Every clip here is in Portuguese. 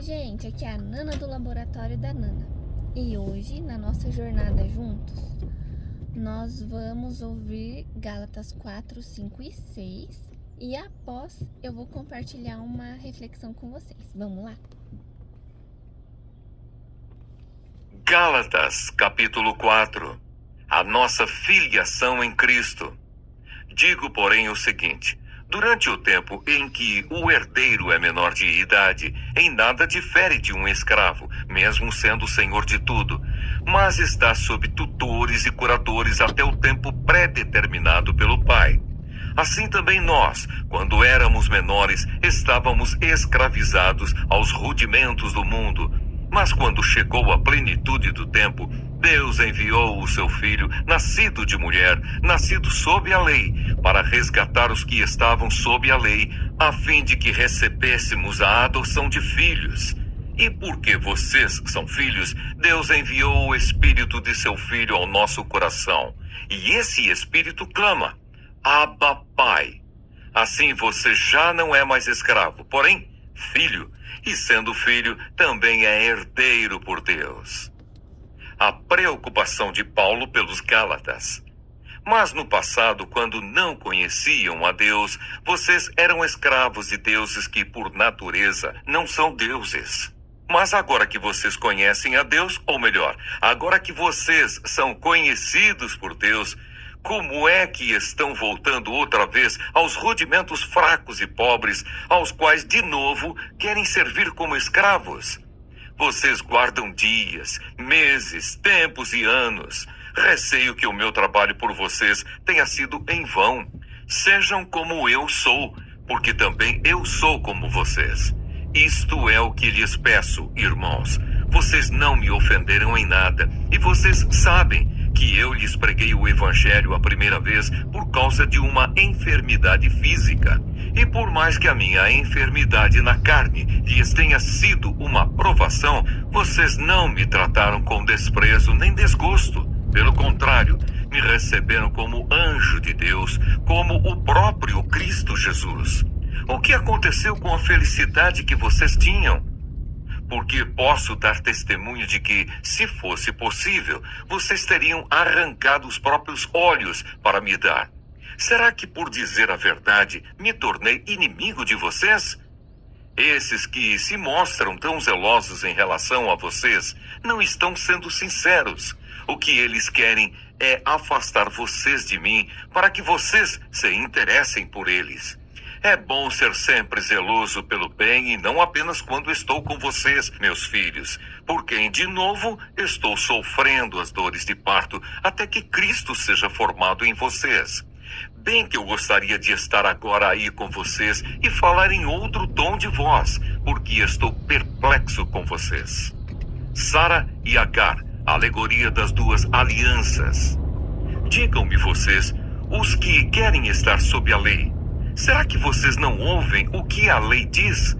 Fala, gente, aqui é a Nana do Laboratório da Nana. E hoje, na nossa jornada juntos, nós vamos ouvir Gálatas 4, 5 e 6. E após, eu vou compartilhar uma reflexão com vocês. Vamos lá? Gálatas, capítulo 4. A nossa filiação em Cristo. Digo, porém, o seguinte: durante o tempo em que o herdeiro é menor de idade, em nada difere de um escravo, mesmo sendo senhor de tudo, mas está sob tutores e curadores até o tempo pré-determinado pelo Pai. Assim também nós, quando éramos menores, estávamos escravizados aos rudimentos do mundo. Mas quando chegou a plenitude do tempo, Deus enviou o seu Filho, nascido de mulher, nascido sob a lei, para resgatar os que estavam sob a lei, a fim de que recebêssemos a adoção de filhos. E porque vocês são filhos, Deus enviou o Espírito de seu Filho ao nosso coração. E esse Espírito clama: Abba, Pai. Assim você já não é mais escravo, porém filho, e sendo filho, também é herdeiro por Deus. A preocupação de Paulo pelos Gálatas. Mas no passado, quando não conheciam a Deus, vocês eram escravos de deuses que, por natureza, não são deuses. Mas agora que vocês conhecem a Deus, ou melhor, agora que vocês são conhecidos por Deus, como é que estão voltando outra vez aos rudimentos fracos e pobres, aos quais, de novo, querem servir como escravos? Vocês guardam dias, meses, tempos e anos. Receio que o meu trabalho por vocês tenha sido em vão. Sejam como eu sou, porque também eu sou como vocês. Isto é o que lhes peço, irmãos. Vocês não me ofenderam em nada, e vocês sabem que eu lhes preguei o Evangelho a primeira vez por causa de uma enfermidade física. E por mais que a minha enfermidade na carne lhes tenha sido uma provação, vocês não me trataram com desprezo nem desgosto. Pelo contrário, me receberam como anjo de Deus, como o próprio Cristo Jesus. O que aconteceu com a felicidade que vocês tinham? Porque posso dar testemunho de que, se fosse possível, vocês teriam arrancado os próprios olhos para me dar. Será que, por dizer a verdade, me tornei inimigo de vocês? Esses que se mostram tão zelosos em relação a vocês não estão sendo sinceros. O que eles querem é afastar vocês de mim para que vocês se interessem por eles. É bom ser sempre zeloso pelo bem e não apenas quando estou com vocês, meus filhos, por quem, de novo, estou sofrendo as dores de parto até que Cristo seja formado em vocês. Bem que eu gostaria de estar agora aí com vocês e falar em outro tom de voz, porque estou perplexo com vocês. Sara e Agar, alegoria das duas alianças. Digam-me vocês, os que querem estar sob a lei, será que vocês não ouvem o que a lei diz?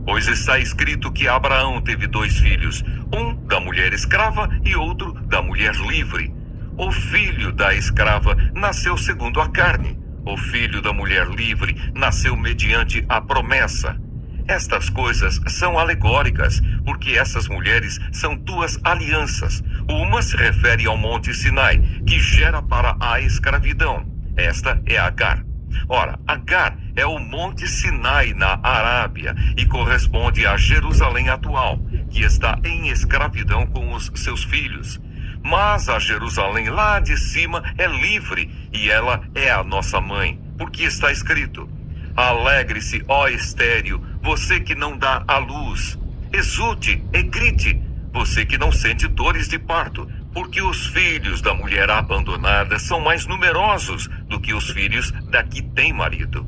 Pois está escrito que Abraão teve 2 filhos, um da mulher escrava e outro da mulher livre. O filho da escrava nasceu segundo a carne. O filho da mulher livre nasceu mediante a promessa. Estas coisas são alegóricas, porque essas mulheres são 2 alianças. Uma se refere ao Monte Sinai, que gera para a escravidão. Esta é Agar. Ora, Agar é o Monte Sinai na Arábia e corresponde a Jerusalém atual, que está em escravidão com os seus filhos. Mas a Jerusalém lá de cima é livre e ela é a nossa mãe, porque está escrito: alegre-se, ó estéril, você que não dá à luz. Exulte e grite, você que não sente dores de parto, porque os filhos da mulher abandonada são mais numerosos do que os filhos da que tem marido.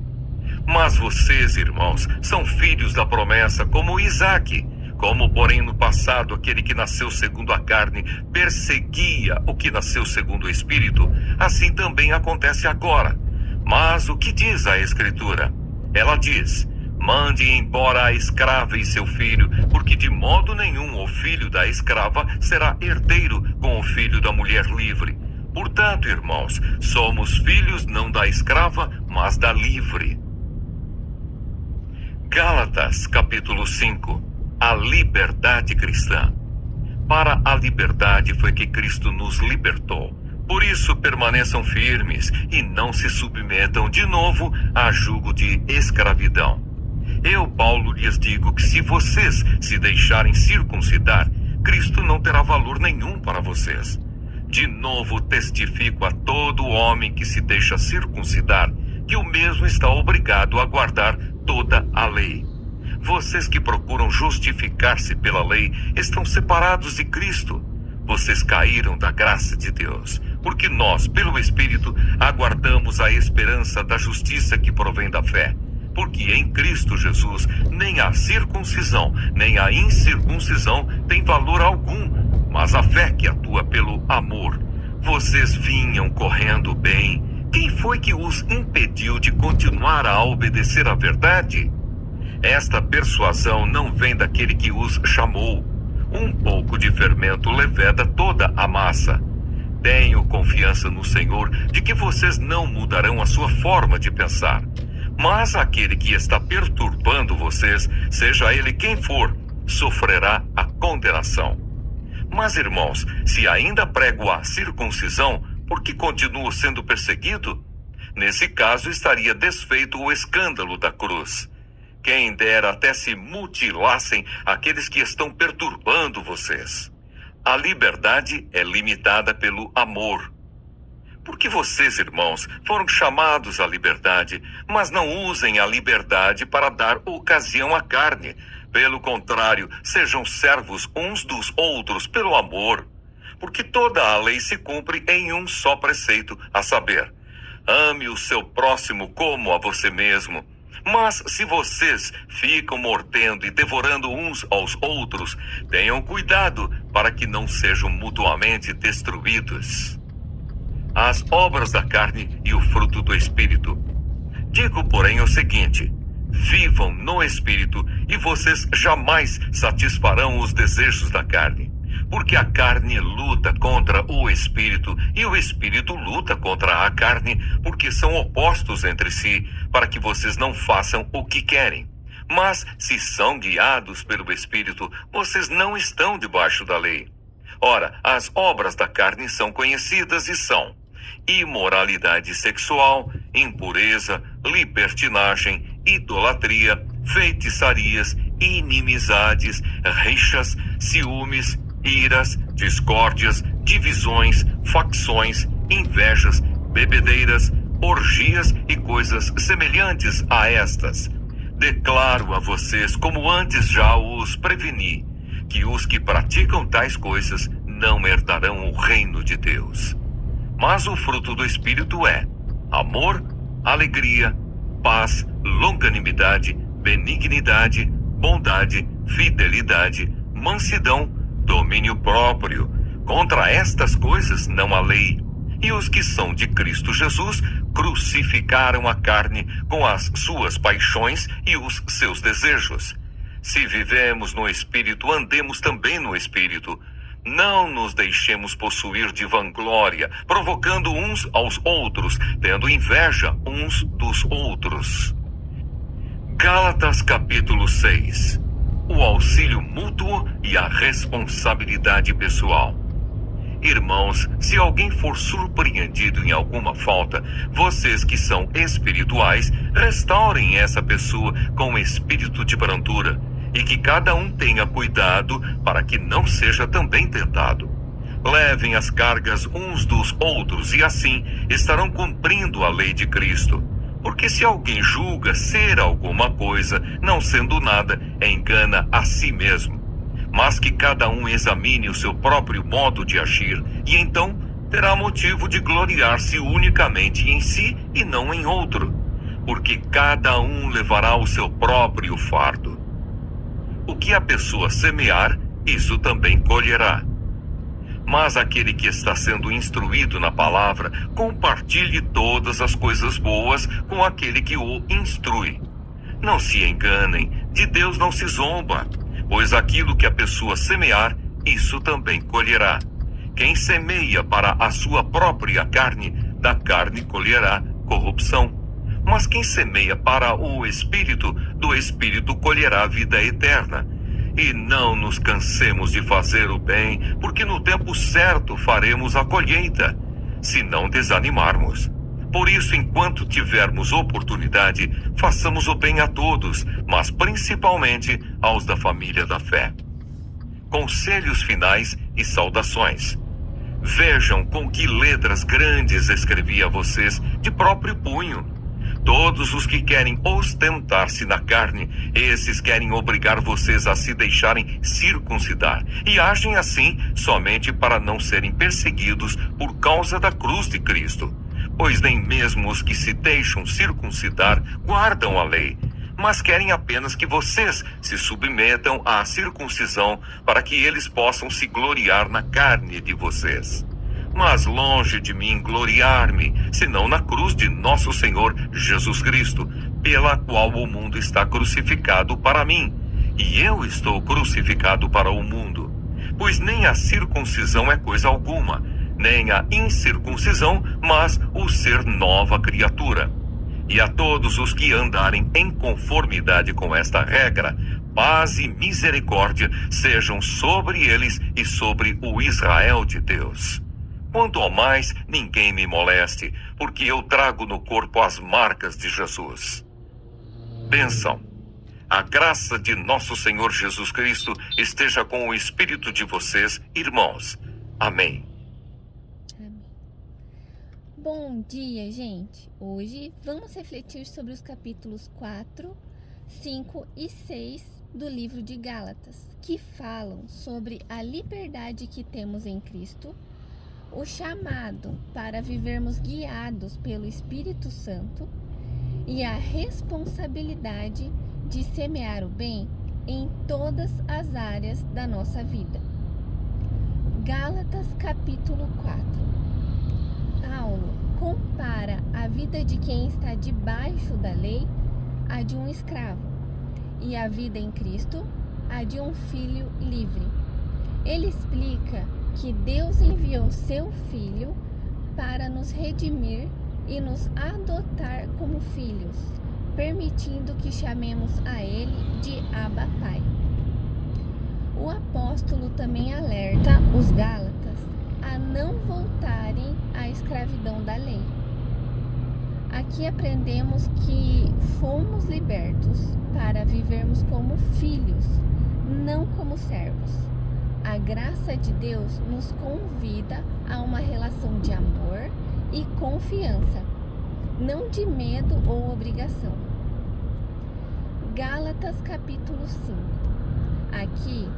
Mas vocês, irmãos, são filhos da promessa como Isaque. Como, porém, no passado, aquele que nasceu segundo a carne perseguia o que nasceu segundo o Espírito, assim também acontece agora. Mas o que diz a Escritura? Ela diz: mande embora a escrava e seu filho, porque de modo nenhum o filho da escrava será herdeiro com o filho da mulher livre. Portanto, irmãos, somos filhos não da escrava, mas da livre. Gálatas, capítulo 5. a liberdade cristã. Para a liberdade foi que Cristo nos libertou. Por isso permaneçam firmes e não se submetam de novo a jugo de escravidão. Eu, Paulo, lhes digo que se vocês se deixarem circuncidar, Cristo não terá valor nenhum para vocês. De novo testifico a todo homem que se deixa circuncidar, que o mesmo está obrigado a guardar toda a lei. Vocês que procuram justificar-se pela lei estão separados de Cristo. Vocês caíram da graça de Deus, porque nós, pelo Espírito, aguardamos a esperança da justiça que provém da fé. Porque em Cristo Jesus nem a circuncisão, nem a incircuncisão tem valor algum, mas a fé que atua pelo amor. Vocês vinham correndo bem. Quem foi que os impediu de continuar a obedecer à verdade? Esta persuasão não vem daquele que os chamou. Um pouco de fermento leveda toda a massa. Tenho confiança no Senhor de que vocês não mudarão a sua forma de pensar. Mas aquele que está perturbando vocês, seja ele quem for, sofrerá a condenação. Mas, irmãos, se ainda prego a circuncisão, por que continuo sendo perseguido? Nesse caso, estaria desfeito o escândalo da cruz. Quem dera até se mutilassem aqueles que estão perturbando vocês. A liberdade é limitada pelo amor. Porque vocês, irmãos, foram chamados à liberdade, mas não usem a liberdade para dar ocasião à carne. Pelo contrário, sejam servos uns dos outros pelo amor. Porque toda a lei se cumpre em um só preceito, a saber, ame o seu próximo como a você mesmo. Mas se vocês ficam mordendo e devorando uns aos outros, tenham cuidado para que não sejam mutuamente destruídos. As obras da carne e o fruto do Espírito. Digo, porém, o seguinte: vivam no Espírito e vocês jamais satisfarão os desejos da carne. Porque a carne luta contra o Espírito e o Espírito luta contra a carne, porque são opostos entre si, para que vocês não façam o que querem. Mas se são guiados pelo Espírito, vocês não estão debaixo da lei. Ora, as obras da carne são conhecidas e são imoralidade sexual, impureza, libertinagem, idolatria, feitiçarias, inimizades, rixas, ciúmes, iras, discórdias, divisões, facções, invejas, bebedeiras, orgias e coisas semelhantes a estas. Declaro a vocês, como antes já os preveni, que os que praticam tais coisas não herdarão o reino de Deus. Mas o fruto do Espírito é amor, alegria, paz, longanimidade, benignidade, bondade, fidelidade, mansidão, domínio próprio. Contra estas coisas não há lei. E os que são de Cristo Jesus crucificaram a carne com as suas paixões e os seus desejos. Se vivemos no Espírito, andemos também no Espírito. Não nos deixemos possuir de vanglória, provocando uns aos outros, tendo inveja uns dos outros. Gálatas capítulo 6. O auxílio mútuo e a responsabilidade pessoal. Irmãos, se alguém for surpreendido em alguma falta, vocês que são espirituais, restaurem essa pessoa com espírito de brandura, e que cada um tenha cuidado para que não seja também tentado. Levem as cargas uns dos outros e assim estarão cumprindo a lei de Cristo. Porque se alguém julga ser alguma coisa, não sendo nada, engana a si mesmo. Mas que cada um examine o seu próprio modo de agir, e então terá motivo de gloriar-se unicamente em si e não em outro. Porque cada um levará o seu próprio fardo. O que a pessoa semear, isso também colherá. Mas aquele que está sendo instruído na palavra, compartilhe todas as coisas boas com aquele que o instrui. Não se enganem, de Deus não se zomba, pois aquilo que a pessoa semear, isso também colherá. Quem semeia para a sua própria carne, da carne colherá corrupção. Mas quem semeia para o Espírito, do Espírito colherá vida eterna. E não nos cansemos de fazer o bem, porque no tempo certo faremos a colheita, se não desanimarmos. Por isso, enquanto tivermos oportunidade, façamos o bem a todos, mas principalmente aos da família da fé. Conselhos finais e saudações. Vejam com que letras grandes escrevi a vocês de próprio punho. Todos os que querem ostentar-se na carne, esses querem obrigar vocês a se deixarem circuncidar, e agem assim somente para não serem perseguidos por causa da cruz de Cristo. Pois nem mesmo os que se deixam circuncidar guardam a lei, mas querem apenas que vocês se submetam à circuncisão para que eles possam se gloriar na carne de vocês. Mas longe de mim gloriar-me, senão na cruz de nosso Senhor Jesus Cristo, pela qual o mundo está crucificado para mim, e eu estou crucificado para o mundo. Pois nem a circuncisão é coisa alguma, nem a incircuncisão, mas o ser nova criatura. E a todos os que andarem em conformidade com esta regra, paz e misericórdia sejam sobre eles e sobre o Israel de Deus. Quanto ao mais, ninguém me moleste, porque eu trago no corpo as marcas de Jesus. Bênção. A graça de nosso Senhor Jesus Cristo esteja com o espírito de vocês, irmãos. Amém. Amém. Bom dia, gente! Hoje vamos refletir sobre os capítulos 4, 5 e 6 do livro de Gálatas, que falam sobre a liberdade que temos em Cristo, o chamado para vivermos guiados pelo Espírito Santo e a responsabilidade de semear o bem em todas as áreas da nossa vida. Gálatas capítulo 4. Paulo compara a vida de quem está debaixo da lei à de um escravo e a vida em Cristo à de um filho livre. Ele explica que Deus enviou seu Filho para nos redimir e nos adotar como filhos, permitindo que chamemos a Ele de Abba Pai. O apóstolo também alerta os Gálatas a não voltarem à escravidão da lei. Aqui aprendemos que fomos libertos para vivermos como filhos, não como servos. A graça de Deus nos convida a uma relação de amor e confiança, não de medo ou obrigação. Gálatas capítulo 5. Aqui,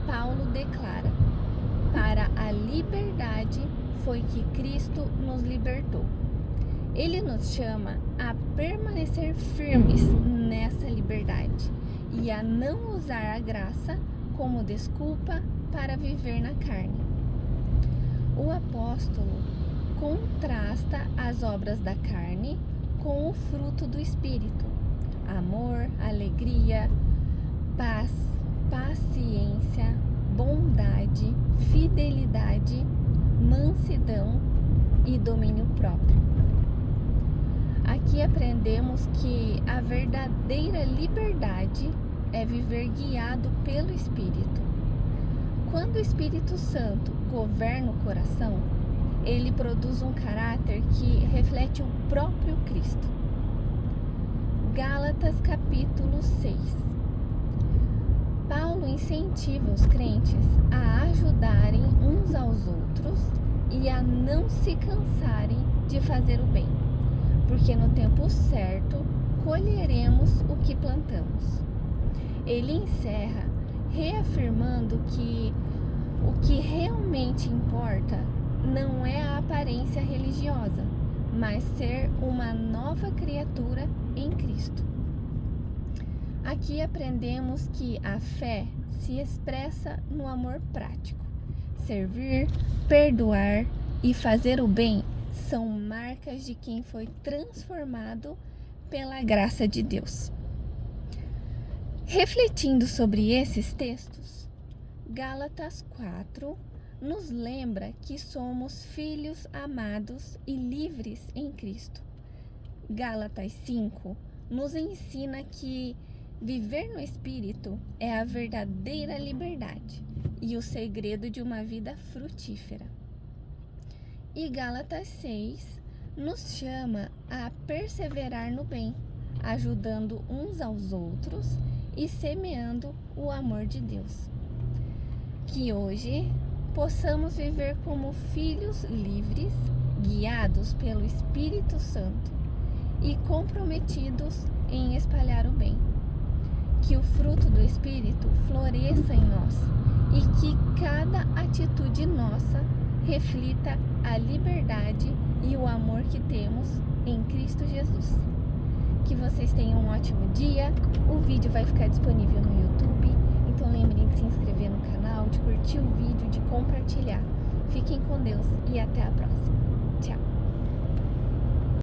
Paulo declara: para a liberdade foi que Cristo nos libertou. Ele nos chama a permanecer firmes nessa liberdade e a não usar a graça como desculpa para viver na carne. O apóstolo contrasta as obras da carne com o fruto do Espírito: amor, alegria, paz, paciência, bondade, fidelidade, mansidão e domínio próprio. Aqui aprendemos que a verdadeira liberdade é viver guiado pelo Espírito. Quando o Espírito Santo governa o coração, ele produz um caráter que reflete o próprio Cristo. Gálatas capítulo 6. Paulo incentiva os crentes a ajudarem uns aos outros e a não se cansarem de fazer o bem, porque no tempo certo colheremos o que plantamos. Ele encerra reafirmando que o que realmente importa não é a aparência religiosa, mas ser uma nova criatura em Cristo. Aqui aprendemos que a fé se expressa no amor prático. Servir, perdoar e fazer o bem são marcas de quem foi transformado pela graça de Deus. Refletindo sobre esses textos, Gálatas 4 nos lembra que somos filhos amados e livres em Cristo. Gálatas 5 nos ensina que Viver no Espírito é a verdadeira liberdade e o segredo de uma vida frutífera. E Gálatas 6 nos chama a perseverar no bem, ajudando uns aos outros e semeando o amor de Deus. Que hoje possamos viver como filhos livres, guiados pelo Espírito Santo e comprometidos em espalhar o bem. Que o fruto do Espírito floresça em nós e que cada atitude nossa reflita a liberdade e o amor que temos em Cristo Jesus. Que vocês tenham um ótimo dia. O vídeo vai ficar disponível no YouTube, então lembrem de se inscrever no canal, de curtir o vídeo, de compartilhar. Fiquem com Deus e até a próxima.